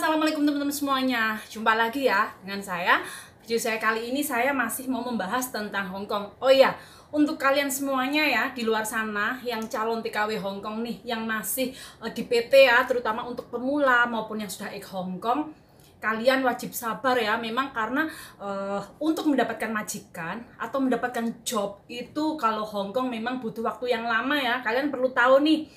Assalamualaikum teman-teman semuanya. Jumpa lagi ya dengan saya. Video saya kali ini saya masih mau membahas tentang Hong Kong. Oh iya, untuk kalian semuanya ya di luar sana yang calon TKW Hong Kong nih, yang masih di PT ya, terutama untuk pemula maupun yang sudah Hong Kong, kalian wajib sabar ya. Memang karena untuk mendapatkan majikan atau mendapatkan job itu kalau Hong Kong memang butuh waktu yang lama ya. Kalian perlu tahu nih,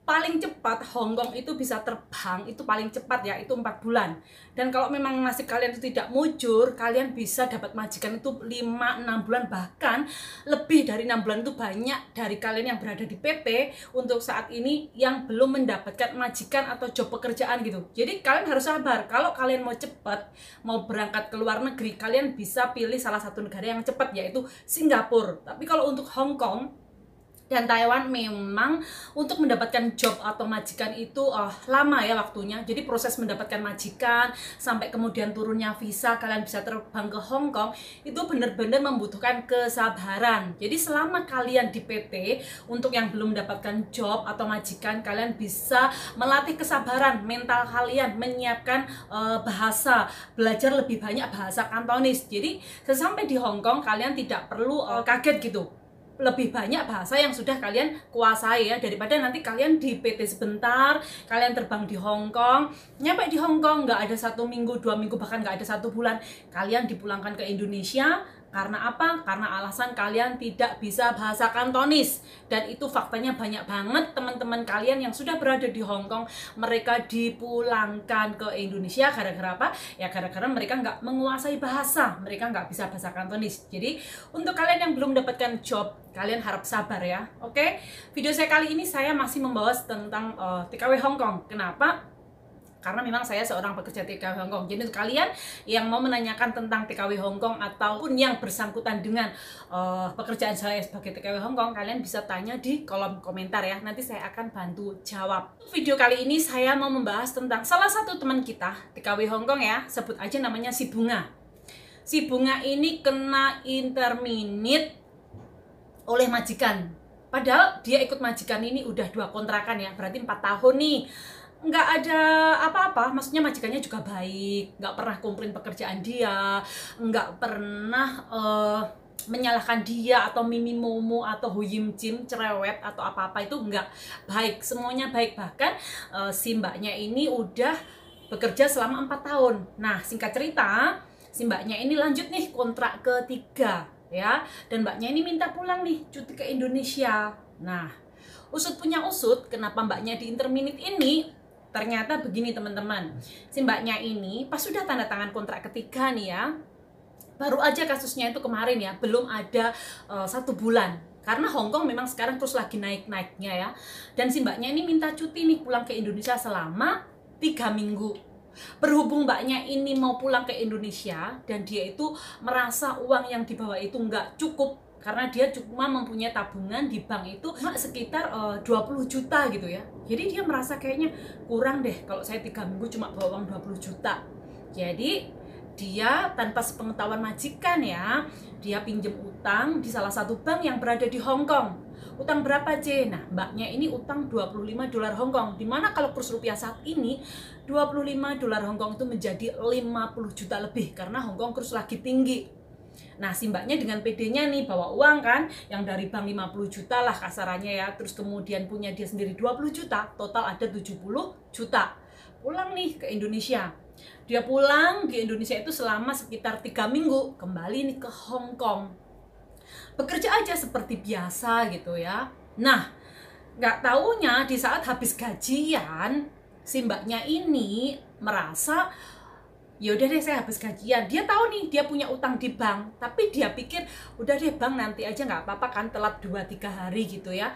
paling cepat Hong Kong itu bisa terbang itu paling cepat ya, itu 4 bulan. Dan kalau memang nasib kalian itu tidak mujur, kalian bisa dapat majikan itu 5-6 bulan, bahkan lebih dari 6 bulan. Itu banyak dari kalian yang berada di PT untuk saat ini yang belum mendapatkan majikan atau job pekerjaan gitu. Jadi kalian harus sabar. Kalau kalian mau cepat, mau berangkat ke luar negeri, kalian bisa pilih salah satu negara yang cepat, yaitu Singapura. Tapi kalau untuk Hong Kong dan Taiwan, memang untuk mendapatkan job atau majikan itu lama ya waktunya. Jadi proses mendapatkan majikan sampai kemudian turunnya visa kalian bisa terbang ke Hong Kong itu benar-benar membutuhkan kesabaran. Jadi selama kalian di PT, untuk yang belum mendapatkan job atau majikan, kalian bisa melatih kesabaran mental kalian, menyiapkan bahasa, belajar lebih banyak bahasa Kantonis. Jadi sesampai di Hong Kong kalian tidak perlu kaget gitu, lebih banyak bahasa yang sudah kalian kuasai ya, daripada nanti kalian di PT sebentar, kalian terbang di Hong Kong, nyampe di Hong Kong nggak ada 1 minggu, 2 minggu, bahkan nggak ada 1 bulan, kalian dipulangkan ke Indonesia. Karena apa? Karena alasan kalian tidak bisa bahasa Kantonis. Dan itu faktanya banyak banget teman-teman kalian yang sudah berada di Hong Kong, mereka dipulangkan ke Indonesia gara-gara apa? Ya gara-gara mereka nggak menguasai bahasa, mereka nggak bisa bahasa Kantonis. Jadi untuk kalian yang belum mendapatkan job, kalian harap sabar ya. Oke? Video saya kali ini saya masih membahas tentang TKW Hong Kong. Kenapa? Karena memang saya seorang pekerja TKW Hong Kong. Jadi untuk kalian yang mau menanyakan tentang TKW Hong Kong ataupun yang bersangkutan dengan pekerjaan saya sebagai TKW Hong Kong, kalian bisa tanya di kolom komentar ya. Nanti saya akan bantu jawab. Video kali ini saya mau membahas tentang salah satu teman kita TKW Hong Kong ya. Sebut aja namanya si Bunga. Si Bunga ini kena interminate oleh majikan. Padahal dia ikut majikan ini udah 2 kontrakan ya. Berarti 4 tahun nih. Nggak ada apa-apa, maksudnya majikannya juga baik, nggak pernah komplain pekerjaan dia, nggak pernah menyalahkan dia atau mimi momo atau huyim jim cerewet atau apa-apa, itu nggak, baik, semuanya baik. Bahkan si mbaknya ini udah bekerja selama 4 tahun. Nah singkat cerita, si mbaknya ini lanjut nih kontrak ketiga ya, dan mbaknya ini minta pulang nih cuti ke Indonesia. Nah usut punya usut, kenapa mbaknya di interminate ini? Ternyata begini teman-teman, si mbaknya ini pas sudah tanda tangan kontrak ketiga nih ya, baru aja kasusnya itu kemarin ya, belum ada 1 bulan. Karena Hong Kong memang sekarang terus lagi naik-naiknya ya. Dan si mbaknya ini minta cuti nih pulang ke Indonesia selama 3 minggu. Berhubung mbaknya ini mau pulang ke Indonesia dan dia itu merasa uang yang dibawa itu nggak cukup, karena dia cuma mempunyai tabungan di bank itu sekitar 20 juta gitu ya. Jadi dia merasa kayaknya kurang deh kalau saya 3 minggu cuma bawa uang 20 juta. Jadi dia tanpa sepengetahuan majikan ya, dia pinjem utang di salah satu bank yang berada di Hong Kong. Utang berapa C? Nah mbaknya ini utang 25 dolar Hong Kong, dimana kalau kurs rupiah saat ini 25 dolar Hong Kong itu menjadi 50 juta lebih, karena Hong Kong kurs lagi tinggi. Nah si mbaknya dengan PD-nya nih bawa uang kan, yang dari bank 50 juta lah kasarannya ya, terus kemudian punya dia sendiri 20 juta, total ada 70 juta. Pulang nih ke Indonesia. Dia pulang di Indonesia itu selama sekitar 3 minggu, kembali nih ke Hong Kong. Bekerja aja seperti biasa gitu ya. Nah nggak taunya di saat habis gajian, si mbaknya ini merasa yaudah deh saya habis gajian. Dia tahu nih dia punya utang di bank, tapi dia pikir udah deh bang, nanti aja nggak apa-apa kan, telat 2-3 hari gitu ya,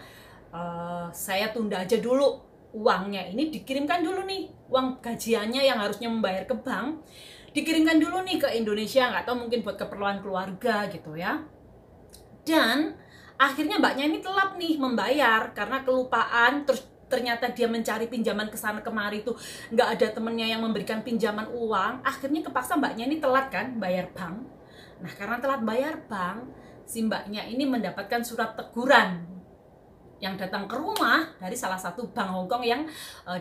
saya tunda aja dulu uangnya. Ini dikirimkan dulu nih, uang gajiannya yang harusnya membayar ke bank dikirimkan dulu nih ke Indonesia, nggak tahu mungkin buat keperluan keluarga gitu ya. Dan akhirnya mbaknya ini telat nih membayar karena kelupaan, terus ternyata dia mencari pinjaman ke sana kemari tuh nggak ada temennya yang memberikan pinjaman uang. Akhirnya kepaksa mbaknya ini telat kan bayar bank. Nah karena telat bayar bank, si mbaknya ini mendapatkan surat teguran yang datang ke rumah dari salah satu bank Hong Kong yang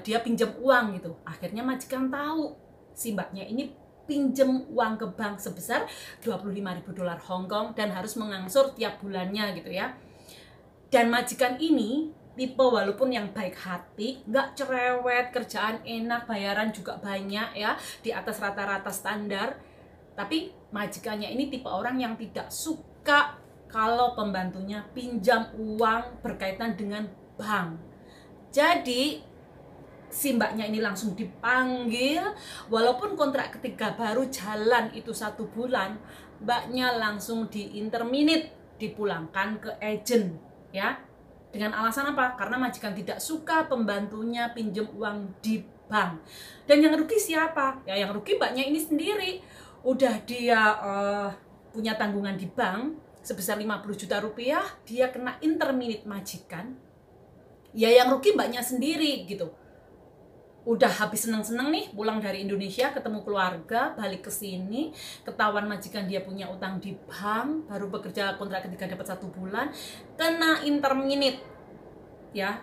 dia pinjam uang gitu. Akhirnya majikan tahu si mbaknya ini pinjam uang ke bank sebesar 25.000 dolar Hong Kong dan harus mengangsur tiap bulannya gitu ya. Dan majikan ini tipe walaupun yang baik hati, nggak cerewet, kerjaan enak, bayaran juga banyak ya, di atas rata-rata standar. Tapi majikannya ini tipe orang yang tidak suka kalau pembantunya pinjam uang berkaitan dengan bank. Jadi si mbaknya ini langsung dipanggil, walaupun kontrak ketiga baru jalan itu 1 bulan, mbaknya langsung diinterminate, dipulangkan ke agent ya. Dengan alasan apa? Karena majikan tidak suka pembantunya pinjam uang di bank. Dan yang rugi siapa? Ya yang rugi mbaknya ini sendiri. Udah dia punya tanggungan di bank sebesar 50 juta rupiah, dia kena interminate majikan. Ya yang rugi mbaknya sendiri gitu. Udah habis seneng-seneng nih pulang dari Indonesia, ketemu keluarga, balik ke sini, ketahuan majikan dia punya utang di bank, baru bekerja kontrak ketiga dapat 1 bulan, kena interminate ya.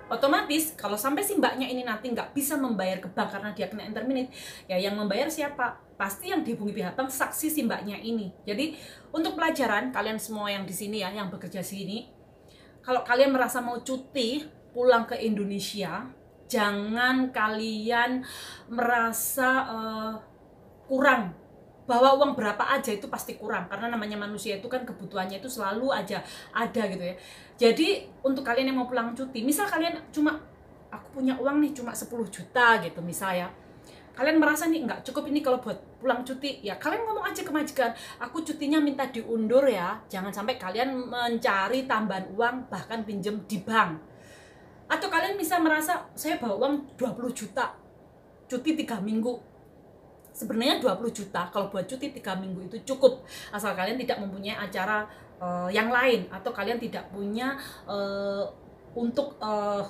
Otomatis kalau sampai si mbaknya ini nanti nggak bisa membayar ke bank karena dia kena interminate, ya yang membayar siapa? Pasti yang dihubungi pihak bank, saksi si mbaknya ini. Jadi untuk pelajaran kalian semua yang di sini ya, yang bekerja sini, kalau kalian merasa mau cuti pulang ke Indonesia, jangan kalian merasa kurang, bahwa uang berapa aja itu pasti kurang, karena namanya manusia itu kan kebutuhannya itu selalu aja ada gitu ya. Jadi untuk kalian yang mau pulang cuti, misal kalian cuma, aku punya uang nih cuma 10 juta gitu misal ya, kalian merasa nih nggak cukup ini kalau buat pulang cuti, ya kalian ngomong aja ke majikan, aku cutinya minta diundur ya. Jangan sampai kalian mencari tambahan uang bahkan pinjem di bank. Atau kalian bisa merasa saya bawa uang 20 juta cuti 3 minggu. Sebenarnya 20 juta kalau buat cuti 3 minggu itu cukup, asal kalian tidak mempunyai acara yang lain, atau kalian tidak punya untuk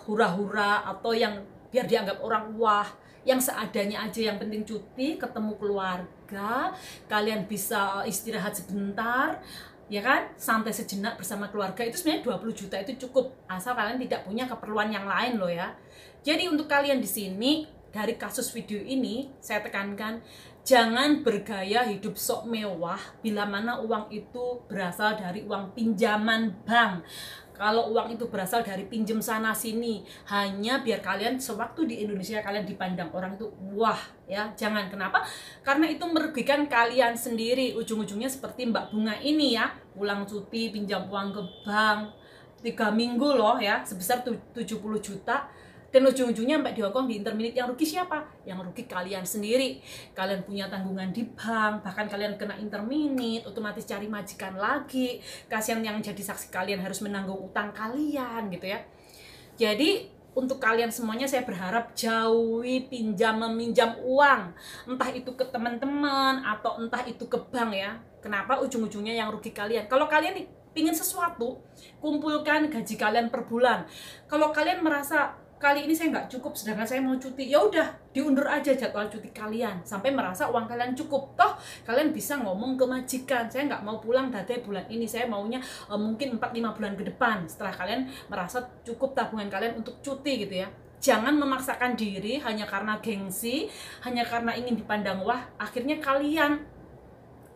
hura-hura atau yang biar dianggap orang wah, yang seadanya aja, yang penting cuti, ketemu keluarga, kalian bisa istirahat sebentar, ya kan, santai sejenak bersama keluarga. Itu sebenarnya 20 juta itu cukup, asal kalian tidak punya keperluan yang lain loh ya. Jadi untuk kalian di sini, dari kasus video ini saya tekankan, jangan bergaya hidup sok mewah bila mana uang itu berasal dari uang pinjaman bank. Kalau uang itu berasal dari pinjem sana sini hanya biar kalian sewaktu di Indonesia kalian dipandang orang itu wah ya, jangan. Kenapa? Karena itu merugikan kalian sendiri. Ujung-ujungnya seperti Mbak Bunga ini ya, pulang cuti pinjam uang ke bank 3 minggu loh ya, sebesar 70 juta. Dan ujung-ujungnya Mbak di Hongkong di interminate. Yang rugi siapa? Yang rugi kalian sendiri. Kalian punya tanggungan di bank, bahkan kalian kena interminate, otomatis cari majikan lagi. Kasihan yang jadi saksi, kalian harus menanggung utang kalian gitu ya. Jadi untuk kalian semuanya saya berharap jauhi meminjam uang, entah itu ke teman-teman atau entah itu ke bank ya. Kenapa? Ujung-ujungnya yang rugi kalian. Kalau kalian pingin sesuatu, kumpulkan gaji kalian per bulan. Kalau kalian merasa kali ini saya nggak cukup sedangkan saya mau cuti, ya udah diundur aja jadwal cuti kalian sampai merasa uang kalian cukup. Toh kalian bisa ngomong ke majikan, saya nggak mau pulang dari bulan ini, saya maunya mungkin 4-5 bulan ke depan, setelah kalian merasa cukup tabungan kalian untuk cuti gitu ya. Jangan memaksakan diri hanya karena gengsi, hanya karena ingin dipandang wah, akhirnya kalian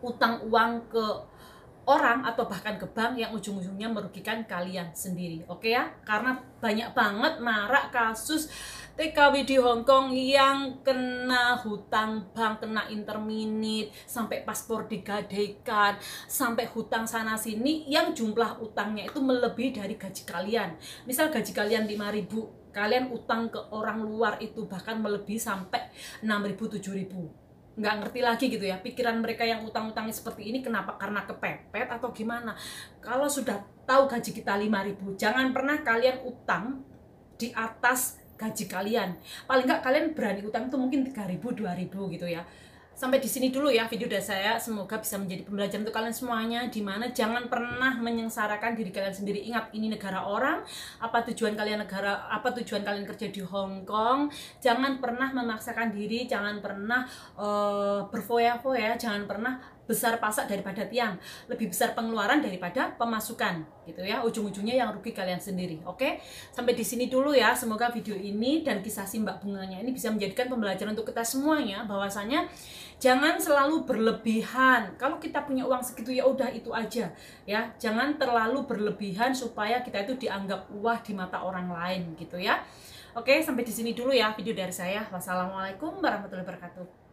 utang uang ke orang atau bahkan ke bank yang ujung-ujungnya merugikan kalian sendiri. Oke ya, karena banyak banget marak kasus TKW di Hongkong yang kena hutang bank, kena interminate, sampai paspor digadaikan, sampai hutang sana sini yang jumlah utangnya itu melebihi dari gaji kalian. Misal gaji kalian 5.000, kalian utang ke orang luar itu bahkan melebihi sampai 6.000, 7.000. Nggak ngerti lagi gitu ya, pikiran mereka yang utang-utangnya seperti ini kenapa, karena kepepet atau gimana. Kalau sudah tahu gaji kita 5.000, jangan pernah kalian utang di atas gaji kalian. Paling nggak kalian berani utang itu mungkin 3.000, 2.000 gitu ya. Sampai di sini dulu ya video dari saya, semoga bisa menjadi pembelajaran untuk kalian semuanya, dimana jangan pernah menyengsarakan diri kalian sendiri. Ingat, ini negara orang. Apa tujuan kalian kerja di Hong Kong? Jangan pernah memaksakan diri, jangan pernah berfoya-foya, jangan pernah besar pasak daripada tiang, lebih besar pengeluaran daripada pemasukan gitu ya. Ujung-ujungnya yang rugi kalian sendiri. Oke, sampai di sini dulu ya. Semoga video ini dan kisah si Mbak Bunganya ini bisa menjadikan pembelajaran untuk kita semuanya, bahwasanya jangan selalu berlebihan. Kalau kita punya uang segitu ya udah itu aja ya. Jangan terlalu berlebihan supaya kita itu dianggap wah di mata orang lain gitu ya. Oke, sampai di sini dulu ya video dari saya. Wassalamualaikum warahmatullahi wabarakatuh.